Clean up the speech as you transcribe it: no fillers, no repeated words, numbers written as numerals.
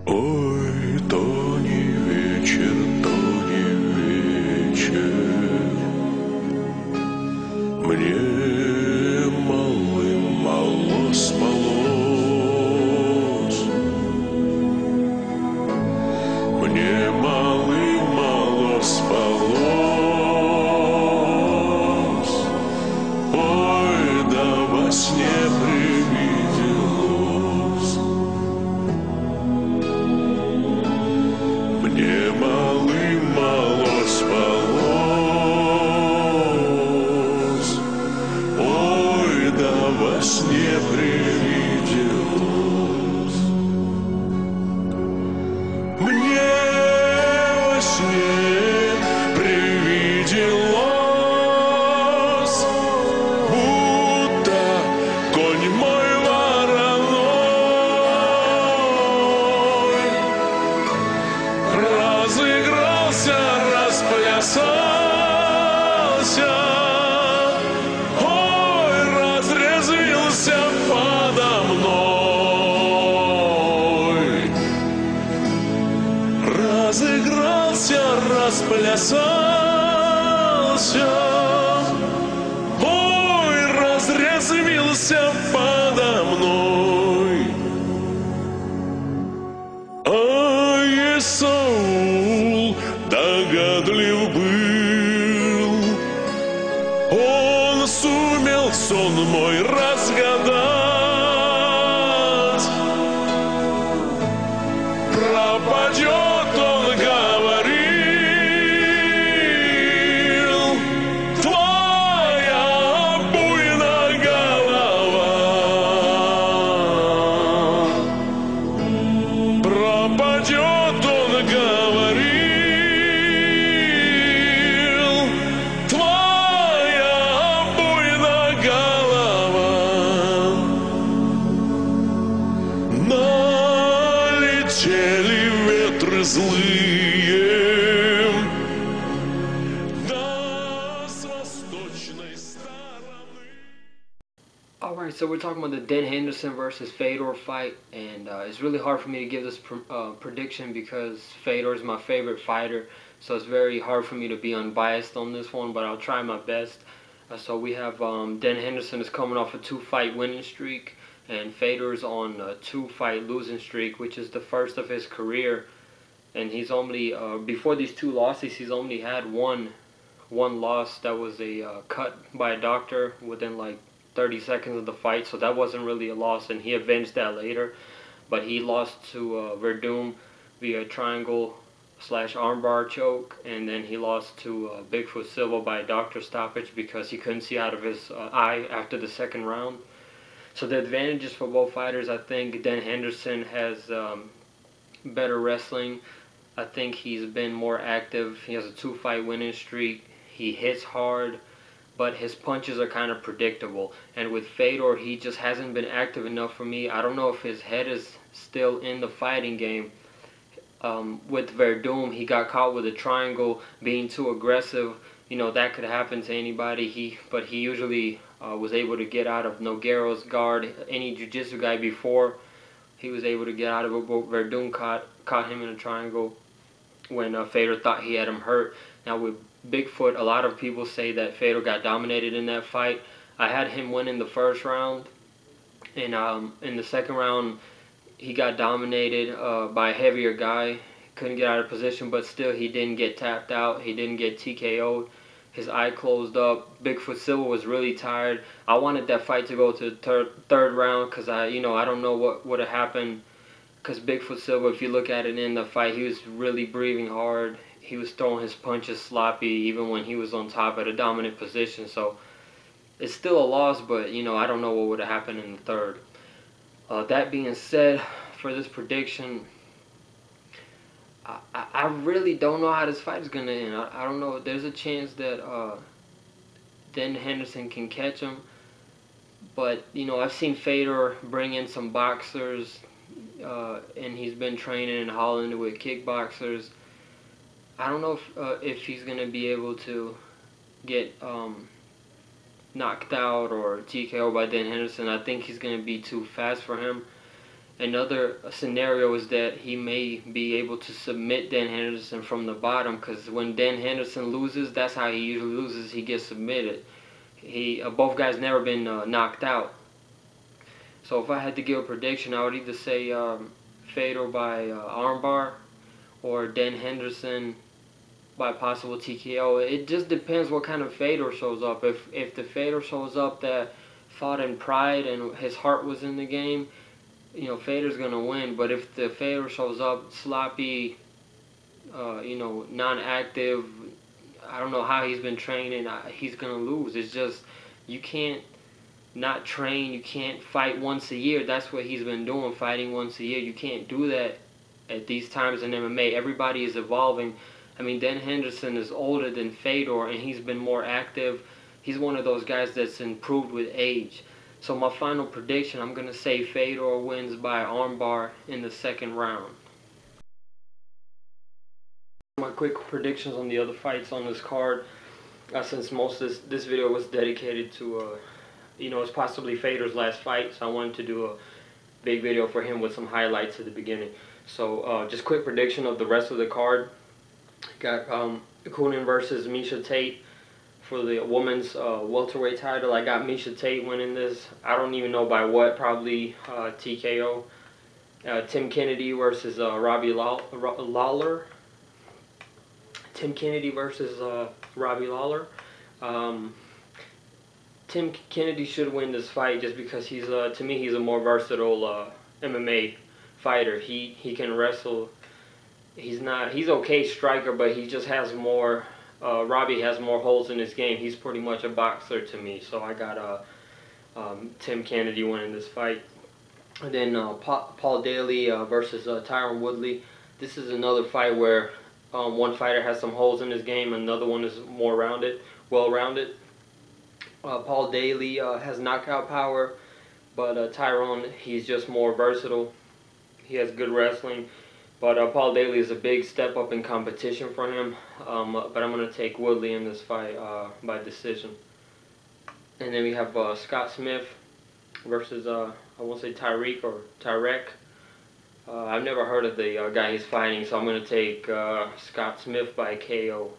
Ой, то не вечер, то не вечер. Мне мало спалось. Мне мало спалось. Ой, да во сне привиделось. Мне мало спалось. Ой, да во сне привиделось. Мне во сне привиделось, будто конь мой вороной разыгрался, расплясался, ой, разрезвился подо мной. Разыгрался, расплясался, ой, разрезвился подо мной. А Исаул догадлив был, он сумел сон мой разгадать. Пропадет, он говорил, твоя буйная голова. Пропадет, он говорил, твоя буйная голова. Налетели ветры злые, да с восточной стороны. Alright, so we're talking about the Den Henderson versus Fedor fight, and it's really hard for me to give this prediction because Fedor is my favorite fighter, so it's very hard for me to be unbiased on this one, but I'll try my best. So we have Den Henderson is coming off a 2-fight winning streak, and Fedor's on a 2-fight losing streak, which is the first of his career, and he's only, before these 2 losses, he's only had one loss that was a cut by a doctor within like 30 seconds of the fight, so that wasn't really a loss, and he avenged that later. But he lost to Verdum via triangle/armbar choke, and then he lost to Bigfoot Silva by a doctor stoppage because he couldn't see out of his eye after the second round. So the advantages for both fighters, I think Den Henderson has better wrestling. I think he's been more active. He has a 2-fight winning streak. He hits hard, but his punches are kind of predictable. And with Fedor, he just hasn't been active enough for me. I don't know if his head is still in the fighting game. With Verdum, he got caught with a triangle, being too aggressive. You know, that could happen to anybody. But he usually was able to get out of Nogueiro's guard. Any jiu-jitsu guy before, he was able to get out of it. But Verdum caught him in a triangle when Fedor thought he had him hurt. Now with Bigfoot, a lot of people say that Fedor got dominated in that fight. I had him win in the first round, and in the second round, he got dominated by a heavier guy. Couldn't get out of position, but still he didn't get tapped out. He didn't get TKO'd. His eye closed up. Bigfoot Silva was really tired. I wanted that fight to go to the third round because I don't know what would have happened. Because Bigfoot Silva, if you look at it in the fight, he was really breathing hard. He was throwing his punches sloppy even when he was on top at a dominant position. So it's still a loss, but I don't know what would have happened in the third. That being said, for this prediction, I really don't know how this fight is going to end. I don't know. There's a chance that Den Henderson can catch him. But, I've seen Fedor bring in some boxers, and he's been training in Holland with kickboxers. I don't know if he's going to be able to get knocked out or TKO by Den Henderson. I think he's going to be too fast for him. Another scenario is that he may be able to submit Dan Henderson from the bottom, because when Dan Henderson loses, that's how he usually loses. He gets submitted. Both guys never been knocked out. So if I had to give a prediction, I would either say Fedor by armbar or Dan Henderson by possible TKO. It just depends what kind of Fedor shows up. If the Fedor shows up that fought in pride and his heart was in the game, you know, Fedor's gonna win. But if the Fedor shows up sloppy, you know, non-active, I don't know how he's been training, he's gonna lose. It's just, you can't not train, you can't fight once a year. That's what he's been doing, fighting once a year. You can't do that at these times in MMA. Everybody is evolving. I mean, Dan Henderson is older than Fedor, and he's been more active. He's one of those guys that's improved with age. So my final prediction, I'm going to say Fedor wins by armbar in the second round. My quick predictions on the other fights on this card, since most of this video was dedicated to, you know, it's possibly Fedor's last fight, so I wanted to do a big video for him with some highlights at the beginning. So just quick prediction of the rest of the card. Got Kunin versus Miesha Tate for the women's welterweight title. I got Miesha Tate winning this. I don't even know by what, probably TKO. Tim Kennedy versus Robbie Lawler. Tim Kennedy versus Robbie Lawler. Tim Kennedy should win this fight just because he's, to me, he's a more versatile MMA fighter. He can wrestle. He's okay striker, but he just has more, Robbie has more holes in his game. He's pretty much a boxer to me, so I got Tim Kennedy winning this fight. And then Paul Daly versus Tyron Woodley. This is another fight where one fighter has some holes in his game, another one is more well-rounded. Paul Daly has knockout power, but Tyron, he's just more versatile. He has good wrestling. But Paul Daly is a big step up in competition for him. But I'm going to take Woodley in this fight by decision. And then we have Scott Smith versus, I won't say Tyrek or Tyrek. I've never heard of the guy he's fighting, so I'm going to take Scott Smith by KO.